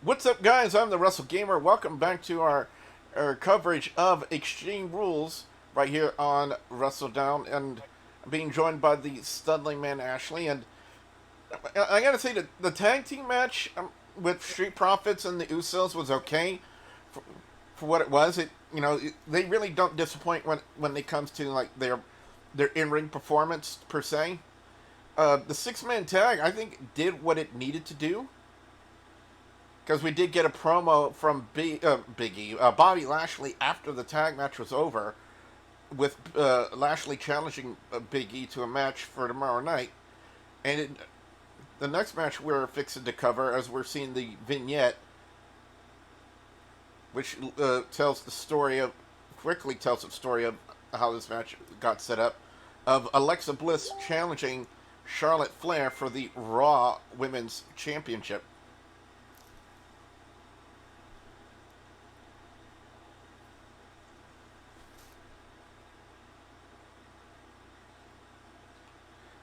What's up, guys? I'm the Russell Gamer. Welcome back to our coverage of Extreme Rules right here on WrestleDown, and I'm being joined by the Studling Man Ashley. And I gotta say that the tag team match with Street Profits and the Usos was okay for, for what it was. They really don't disappoint when it comes to like their in ring performance per se. The 6-man tag, I think, did what it needed to do because we did get a promo from Bobby Lashley after the tag match was over, with Lashley challenging Big E to a match for tomorrow night. And the next match we're fixing to cover, as we're seeing the vignette, which quickly tells the story of how this match got set up, of Alexa Bliss challenging Charlotte Flair for the Raw Women's Championship.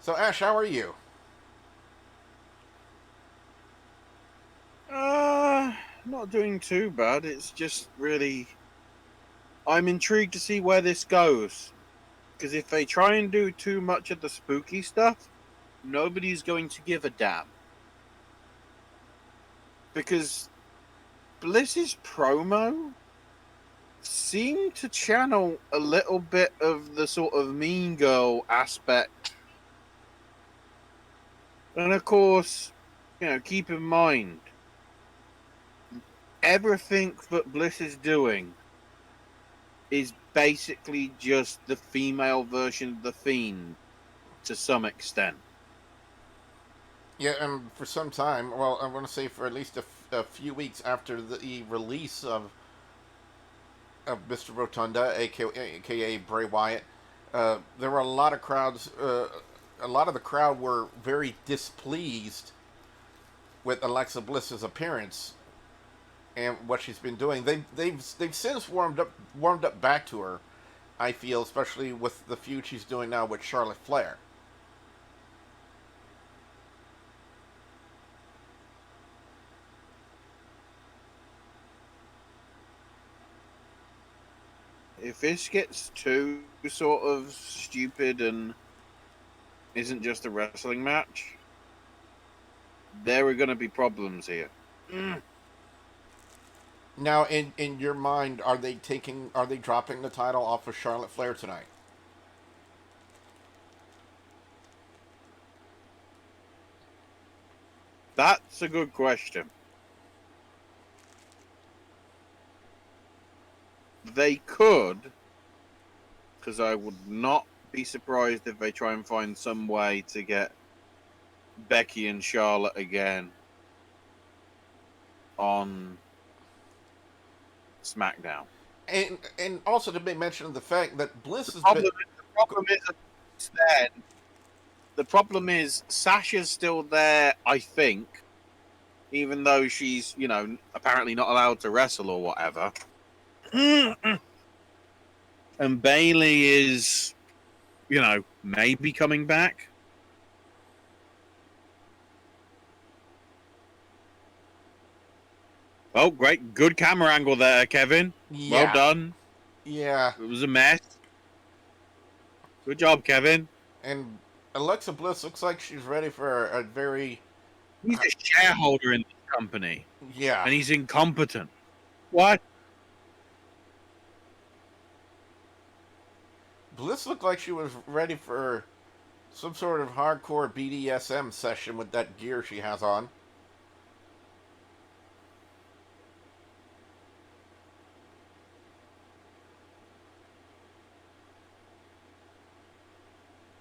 So, Ash, how are you? Uh, Not doing too bad. It's just really. I'm intrigued to see where this goes. Because if they try and do too much of the spooky stuff, nobody's going to give a damn. Because Bliss's promo seemed to channel a little bit of the sort of mean girl aspect. And of course, keep in mind, everything that Bliss is doing is basically just the female version of the Fiend to some extent. Yeah, and for some time, well, I want to say for at least a few weeks after the release of Mr. Rotunda, aka Bray Wyatt, there were a lot of crowds. A lot of the crowd were very displeased with Alexa Bliss's appearance and what she's been doing. They've since warmed up back to her. I feel, especially with the feud she's doing now with Charlotte Flair. If this gets too sort of stupid and isn't just a wrestling match, there are going to be problems here. Now, in your mind, are they dropping the title off of Charlotte Flair tonight? That's a good question. They could, because I would not be surprised if they try and find some way to get Becky and Charlotte again on SmackDown. And also to make mention of the fact that Bliss The has been. problem, the problem is then. The problem is Sasha's still there, I think, even though she's, apparently not allowed to wrestle or whatever. And Bailey is, maybe coming back. Oh, great. Good camera angle there, Kevin. Well Yeah, done. yeah, It was a mess. Good job, Kevin. and Alexa Bliss looks like she's ready for a very. He's a shareholder in this company, Yeah, and he's incompetent. What? Bliss looked like she was ready for some sort of hardcore BDSM session with that gear she has on.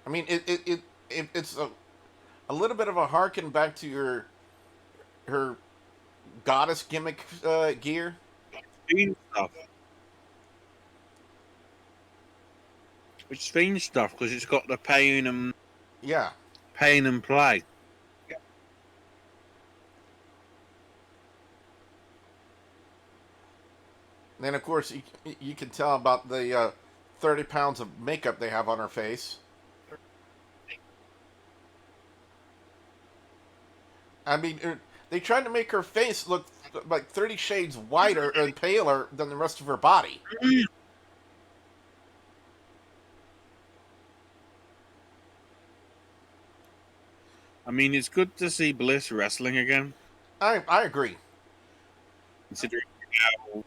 I mean, it's a little bit of a harken back to her goddess gimmick gear. Fiend stuff. It's fiend stuff because it's got the Yeah, pain and play. and then of course you can tell about the 30 pounds of makeup they have on her face. I mean, they tried to make her face look like 30 shades whiter and paler than the rest of her body. I mean, it's good to see Bliss wrestling again, I agree. considering how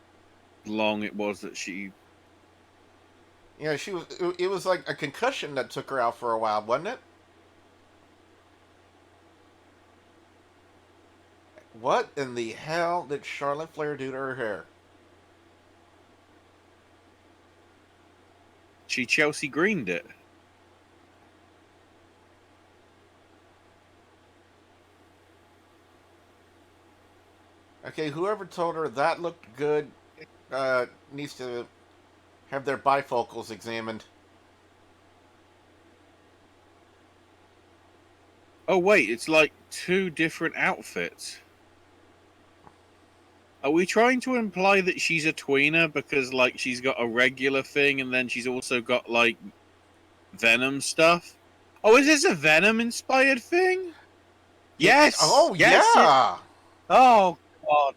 long it was that she. Yeah, she was. It was like a concussion that took her out for a while, wasn't it? What in the hell did Charlotte Flair do to her hair? She Chelsea Greened it. Okay, whoever told her that looked good needs to have their bifocals examined. Oh wait, it's like two different outfits. Are we trying to imply that she's a tweener because like she's got a regular thing and then she's also got like Venom stuff? Oh, is this a Venom inspired thing? Yes, Oh yes. yeah. Oh God!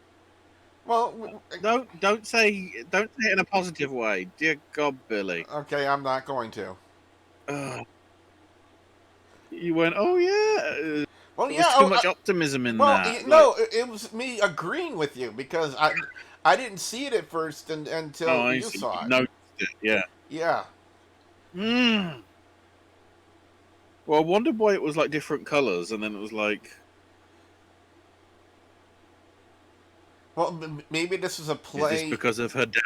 Well, Don't say it in a positive way, dear God, Billy. okay, I'm not going to. Ugh. You went, oh yeah. Well, There yeah. was too much optimism in Well, that. Like, no, it was me agreeing with you because I didn't see it at first oh, until I you see. saw You it. noticed it, yeah. Yeah. Mm. Well, I wondered why it was like different colors, and then it was like, Well, maybe this is a is this play. because of her dad?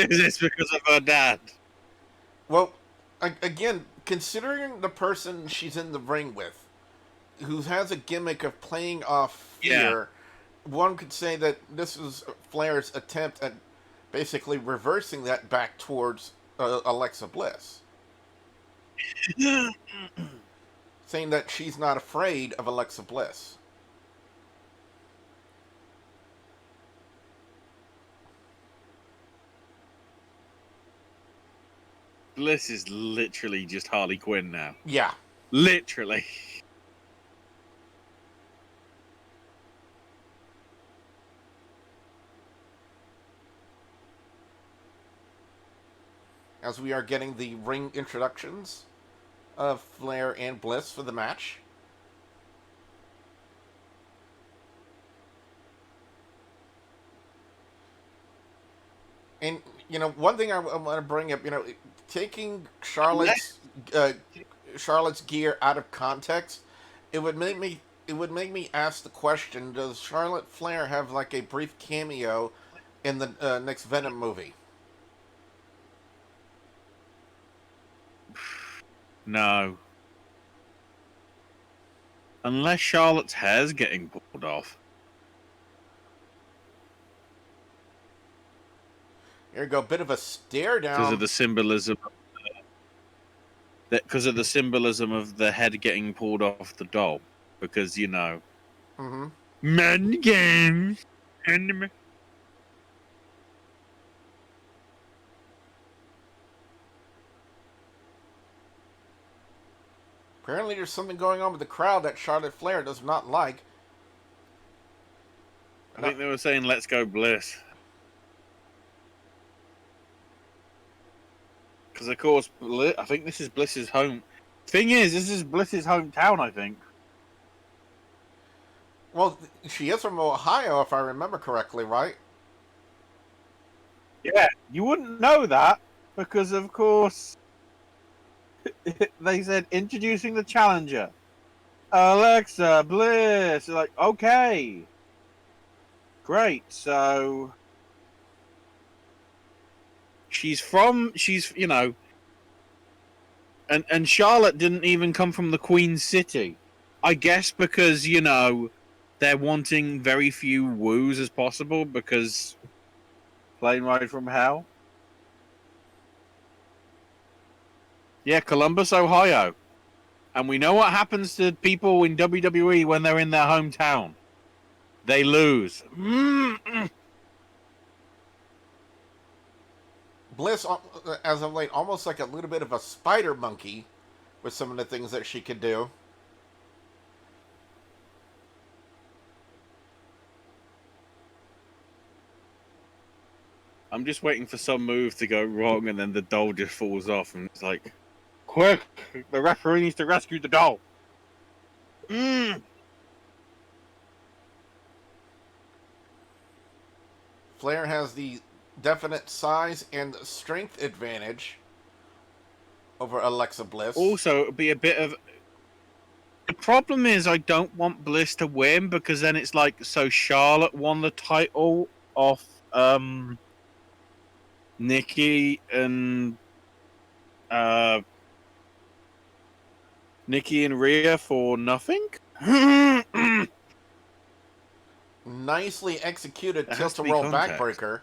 Is this because of her dad? Well, again, considering the person she's in the ring with, who has a gimmick of playing off Yeah. fear, one could say that this is Flair's attempt at basically reversing that back towards Alexa Bliss, saying that she's not afraid of Alexa Bliss. Bliss is literally just Harley Quinn now. Yeah. Literally. As we are getting the ring introductions of Flair and Bliss for the match. And one thing I want to bring up, taking Charlotte's gear out of context, it would make me ask the question: does Charlotte Flair have like a brief cameo in the next Venom movie? No. Unless Charlotte's hair's getting pulled off. Here you go, bit of a stare down. Because of the symbolism. Because of the symbolism of the head getting pulled off the doll. Because, Mm-hmm. Men games. And Apparently, there's something going on with the crowd that Charlotte Flair does not like. I think they were saying, let's go Bliss. Because, of course, I think this is Bliss's home. Thing is, this is Bliss's hometown, I think. Well, she is from Ohio, if I remember correctly, right? Yeah, you wouldn't know that because, of course, they said introducing the challenger, Alexa Bliss. Like, okay, great. So she's and Charlotte didn't even come from the Queen City. I guess because they're wanting very few woos as possible because plane ride from hell. Yeah, Columbus, Ohio. And we know what happens to people in WWE when they're in their hometown. They lose. Bliss, as of late, almost like a little bit of a spider monkey with some of the things that she could do. I'm just waiting for some move to go wrong, and then the doll just falls off, and it's like, quick! The referee needs to rescue the doll. Flair has the definite size and strength advantage over Alexa Bliss. Also, it'll be a bit of. The problem is, I don't want Bliss to win because then it's like, so Charlotte won the title off Nikki and Rhea for nothing. Nicely executed That has to be tilt-a-roll context. backbreaker.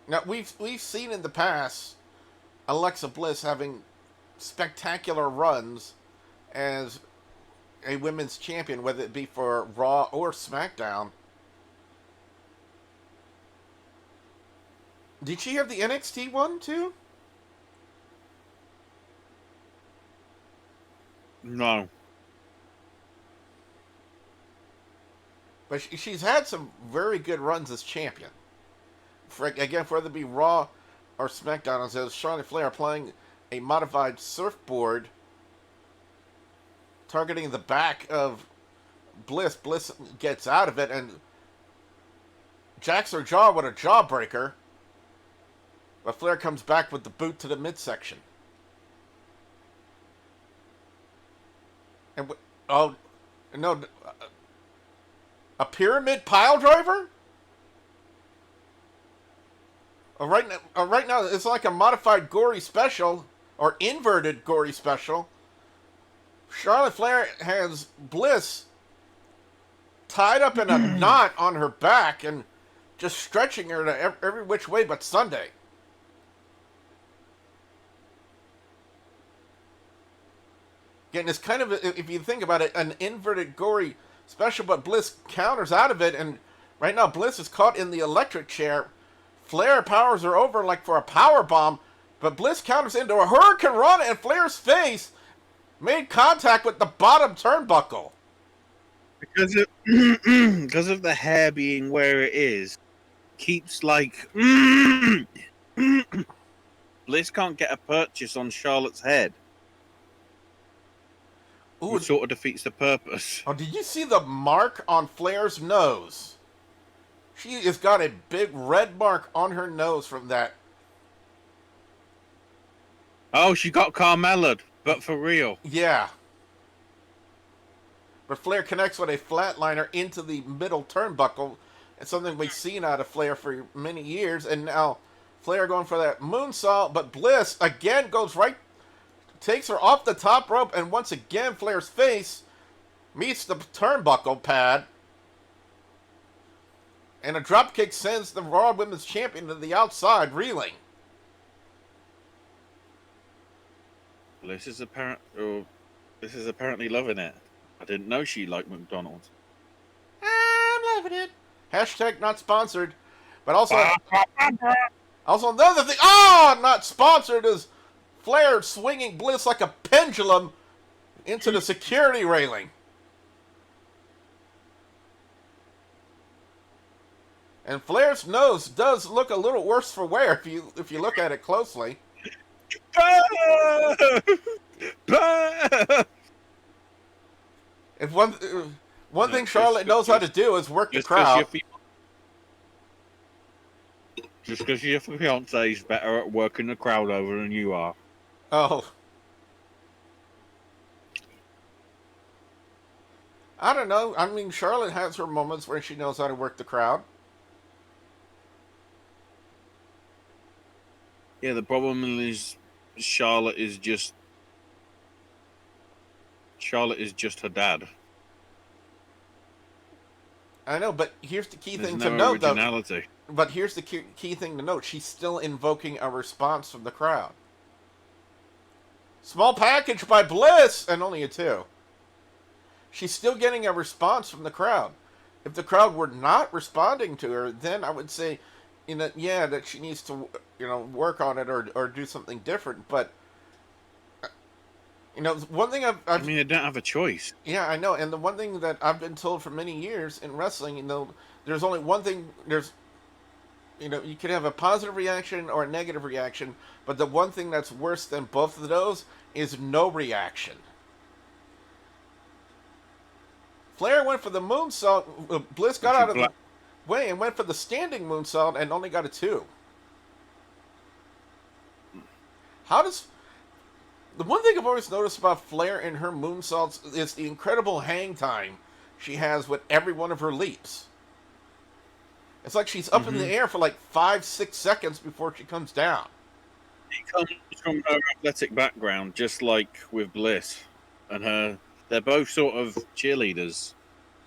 Now we've seen in the past Alexa Bliss having spectacular runs as a women's champion, whether it be for Raw or SmackDown. Did she have the NXT one too? No. But she's had some very good runs as champion. Again, whether it be Raw or SmackDown, it says Charlotte Flair playing a modified surfboard targeting the back of Bliss. Bliss gets out of it and jacks her jaw with a jawbreaker. But Flair comes back with the boot to the midsection. And oh no, a pyramid pile driver? Right now, it's like a modified gory special or inverted gory special. Charlotte Flair has Bliss tied up in a knot on her back and just stretching her to every which way but Sunday. Again, it's kind of, if you think about it, an inverted gory special, but Bliss counters out of it, and right now Bliss is caught in the electric chair. Flair powers her over like for a power bomb, but Bliss counters into a Hurricane Rana, and Flair's face made contact with the bottom turnbuckle. Because of the hair being where it is, keeps like Bliss can't get a purchase on Charlotte's head. Ooh, Which sort of defeats the purpose. Oh, did you see the mark on Flair's nose? She has got a big red mark on her nose from that. Oh, she got Carmella'd, but for real. Yeah. But Flair connects with a flatliner into the middle turnbuckle. It's something we've seen out of Flair for many years. And now Flair going for that moonsault. But Bliss again goes right, takes her off the top rope. And once again, Flair's face meets the turnbuckle pad. And a dropkick sends the Raw Women's Champion to the outside, reeling. Bliss is apparently loving it. I didn't know she liked McDonald's. I'm loving it. Hashtag not sponsored. But also another thing. Oh, not sponsored is Flair swinging Bliss like a pendulum into the security railing. And Flair's nose does look a little worse for wear if you look at it closely. If one thing Charlotte knows how to do is work the crowd. Just because your fiance is better at working the crowd over than you are. Oh. I don't know. I mean, Charlotte has her moments where she knows how to work the crowd. Yeah, the problem is Charlotte is just her dad. I know, but here's the key There's thing no to note, originality. though. But here's the key thing to note. She's still invoking a response from the crowd. Small package by Bliss, and only a 2. She's still getting a response from the crowd. If the crowd were not responding to her, then I would say yeah, that she needs to, work on it or do something different. But one thing I mean, I don't have a choice. yeah, I know, and the one thing that I've been told for many years in wrestling, there's only one thing. You can have a positive reaction or a negative reaction, but the one thing that's worse than both of those is no reaction. Flair went for the moonsault. Bliss got out of the way and went for the standing moonsault and only got a 2. How does the one thing I've always noticed about Flair and her moonsaults is the incredible hang time she has with every one of her leaps. It's like she's up in the air for like 5-6 seconds before she comes down. It comes from her athletic background, just like with Bliss and her. They're both sort of cheerleaders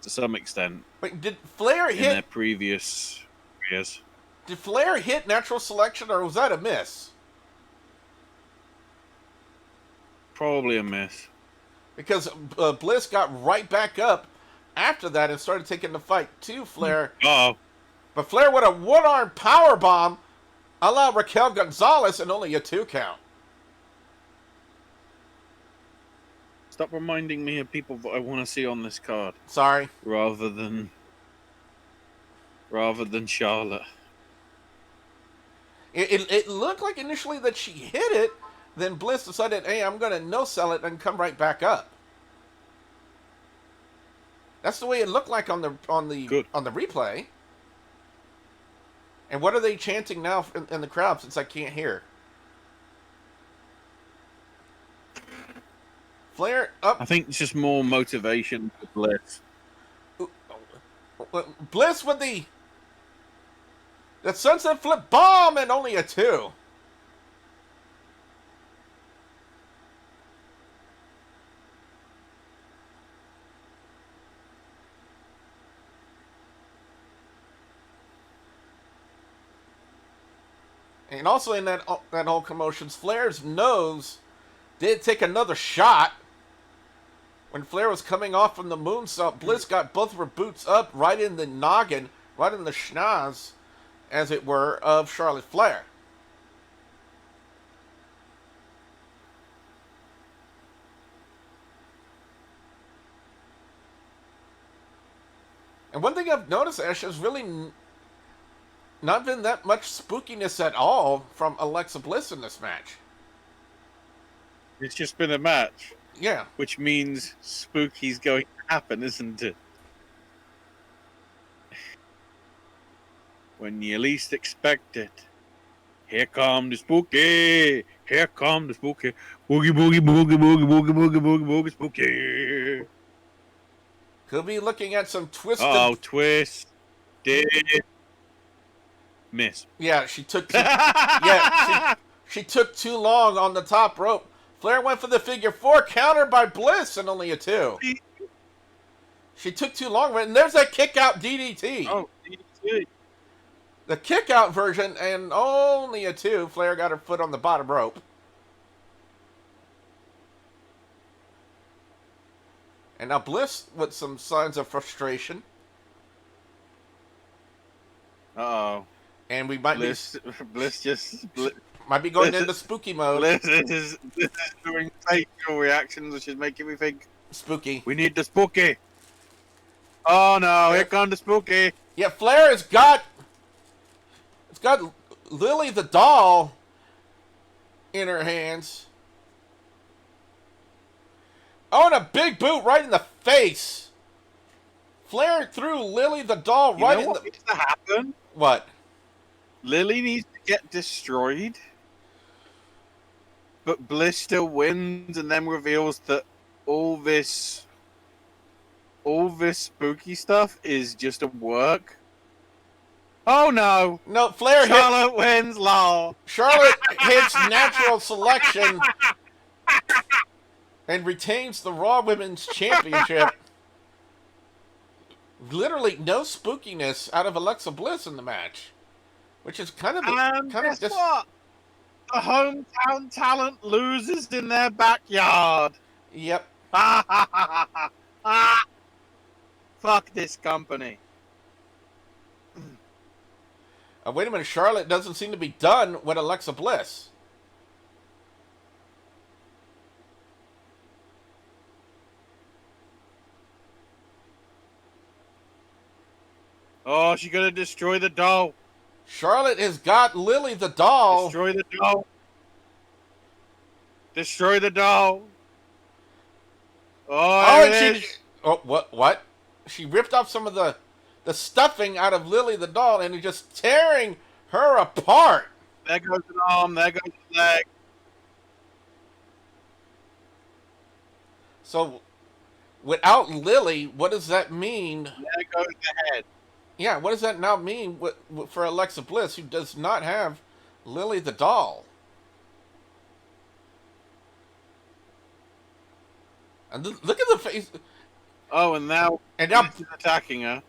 to some extent. Wait, did Flair hit in their previous years? Did Flair hit natural selection, or was that a miss? Probably a miss. Because Bliss got right back up after that and started taking the fight to Flair. Oh. But Flair with a one-arm power bomb allowed Raquel Gonzalez and only a 2 count. Stop reminding me of people that I want to see on this card. Sorry. Rather than Charlotte. It looked like initially that she hit it. Then Bliss decided, hey, I'm going to no-sell it and come right back up. That's the way it looked like on the replay. And what are they chanting now in the crowd since I can't hear? Flair up. I think it's just more motivation for Bliss. Bliss with the sunset flip bomb and only a 2. And also in that whole commotions, Flair's nose did take another shot. When Flair was coming off from the moonsault, Bliss got both of her boots up right in the noggin, right in the schnoz, as it were, of Charlotte Flair. And one thing I've noticed, Ash, is really not been that much spookiness at all from Alexa Bliss in this match. It's just been a match. Yeah. Which means spooky's going to happen, isn't it? When you least expect it. Here come the spooky. Here come the spooky. Boogie, boogie, boogie, boogie, boogie, boogie, boogie, boogie, spooky. Could be looking at some twisted... Oh, twist. Did... Miss. Yeah, she took she took too long on the top rope. Flair went for the figure 4, countered by Bliss, and only a 2. She took too long, and there's that kick-out DDT. Oh, DDT. The kick-out version, and only a 2. Flair got her foot on the bottom rope. And now Bliss with some signs of frustration. Uh-oh. And we might might be going into spooky mode. Bliss is doing facial reactions, which is making me think spooky. We need the spooky. Oh no! Here comes the spooky. Yeah, Flair has got Lily the doll in her hands. Oh, and a big boot right in the face. Flair threw Lily the doll right in the... What needs to happen? What? Lily needs to get destroyed, but Bliss still wins and then reveals that all this spooky stuff is just a work. Oh no! No, Flair Charlotte wins, lol. Charlotte hits natural selection and retains the Raw Women's Championship. Literally no spookiness out of Alexa Bliss in the match, which is kind of guess what? The hometown talent loses in their backyard. Yep. Fuck this company. Wait a minute, Charlotte doesn't seem to be done with Alexa Bliss. Oh, she's gonna destroy the doll. Charlotte has got Lily the doll. Destroy the doll. Destroy the doll. Oh, there it is. Oh, what? She ripped off some of the stuffing out of Lily the doll and is just tearing her apart. There goes an arm. There goes the leg. So, without Lily, what does that mean? There goes the head. Yeah, what does that now mean for Alexa Bliss, who does not have Lily the doll? And look at the face. Oh, and now she's attacking her.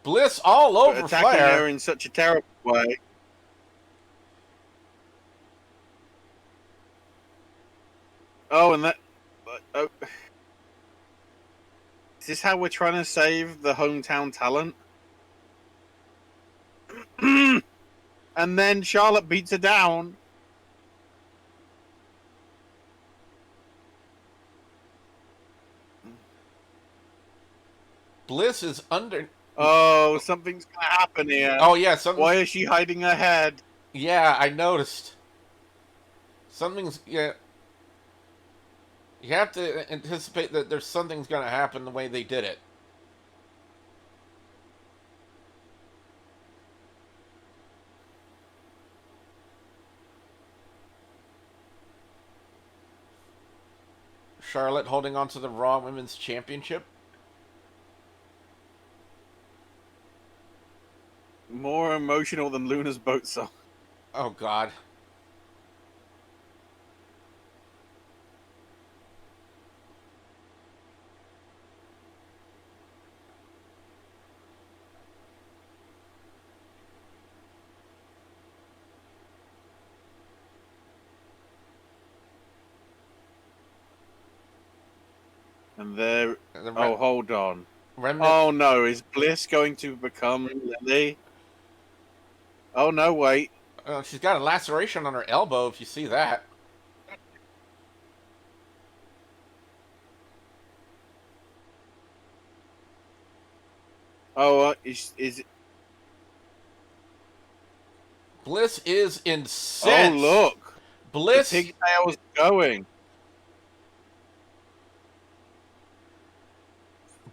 Bliss all over attacking Flair. her in such a terrible way. Oh, and that. Oh. Is this how we're trying to save the hometown talent? And then Charlotte beats her down. Bliss is under. Oh, something's gonna happen here. Oh yeah, Why is she hiding her head? Yeah, I noticed. Something's yeah. You have to anticipate that there's something's gonna happen the way they did it. Charlotte holding on to the Raw Women's Championship. More emotional than Luna's boat song. Oh God. And there. Oh, hold on. Remnant. Oh no, is Bliss going to become Lily? Oh no, wait. She's got a laceration on her elbow, if you see that. Oh, is it? Bliss is incensed. Oh look, Bliss. The pigtail's going.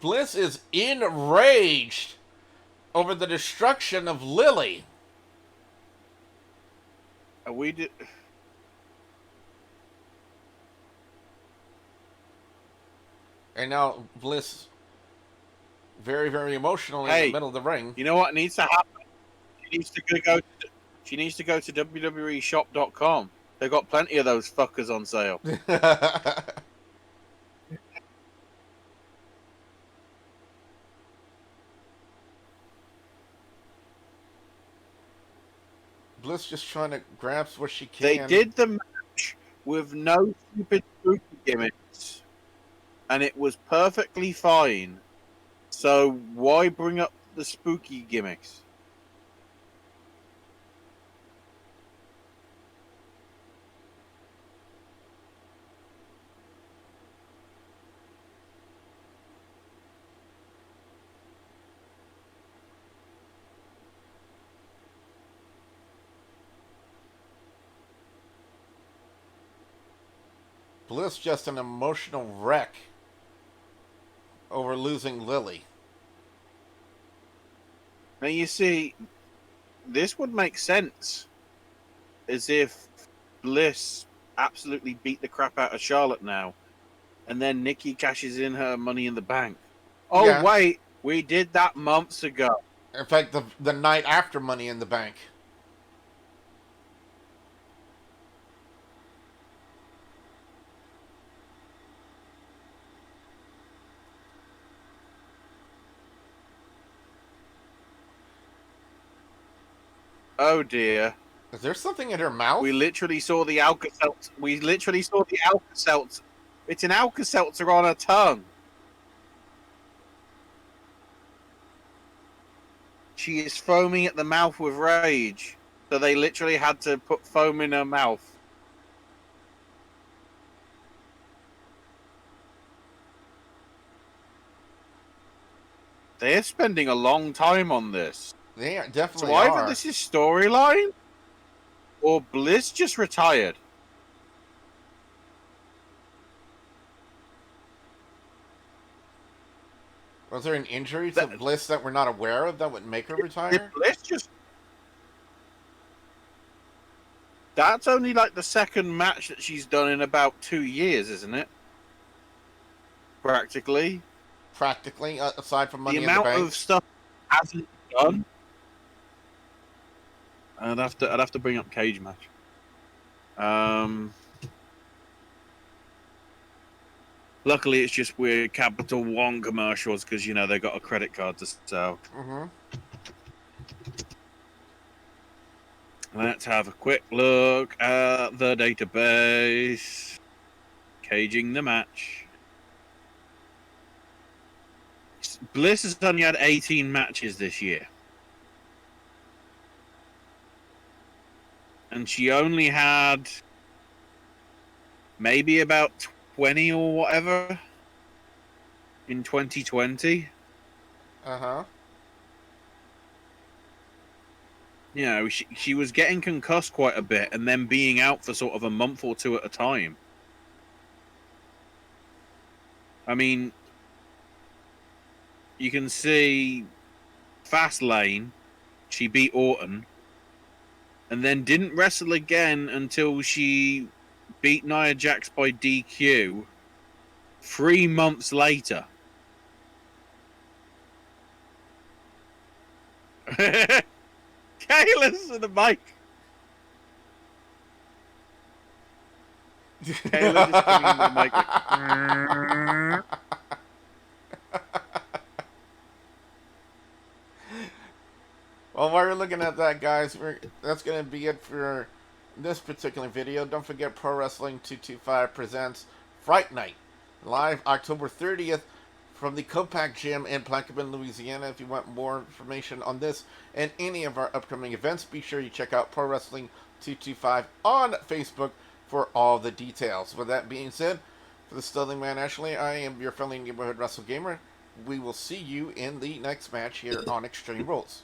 Bliss is enraged over the destruction of Lily. We did. And now Bliss, very, very emotional in the middle of the ring. You know what needs to happen? She needs to go to WWEshop.com. They've got plenty of those fuckers on sale. Bliss just trying to grasp what she can. They did the match with no stupid spooky gimmicks, and it was perfectly fine. So why bring up the spooky gimmicks? Bliss just an emotional wreck over losing Lily. Now you see, this would make sense as if Bliss absolutely beat the crap out of Charlotte now, and then Nikki cashes in her Money in the Bank. Oh yeah. Wait, we did that months ago. In fact, the night after Money in the Bank. Oh dear. Is there something in her mouth? We literally saw the Alka-Seltzer. It's an Alka-Seltzer on her tongue. She is foaming at the mouth with rage. So they literally had to put foam in her mouth. They're spending a long time on this. They definitely So either are. this is storyline, or Bliss just retired. Was there an injury to Bliss that we're not aware of that would make her retire? Bliss just... That's only like the second match that she's done in about 2 years, isn't it? Practically. Practically, aside from Money The in the Bank. amount of stuff hasn't done. I'd have to bring up Cage Match. Luckily, it's just weird Capital One commercials because you know they got a credit card to sell. Mm-hmm. Let's have a quick look at the database. Caging the match. Bliss has only had 18 matches this year. And she only had maybe about 20 or whatever in 2020. Uh-huh. You know, she was getting concussed quite a bit and then being out for sort of a month or two at a time. I mean, you can see Fastlane, she beat Orton, and then didn't wrestle again until she beat Nia Jax by DQ 3 months later. Kayla's to the mic. Kayla just coming into the mic. Well, while you're looking at that, guys, that's going to be it for this particular video. Don't forget Pro Wrestling 225 presents Fright Night, live October 30th from the Copac Gym in Plaquemine, Louisiana. If you want more information on this and any of our upcoming events, be sure you check out Pro Wrestling 225 on Facebook for all the details. With that being said, for the Stuttling Man Ashley, I am your friendly neighborhood Wrestle Gamer. We will see you in the next match here on Extreme Rules.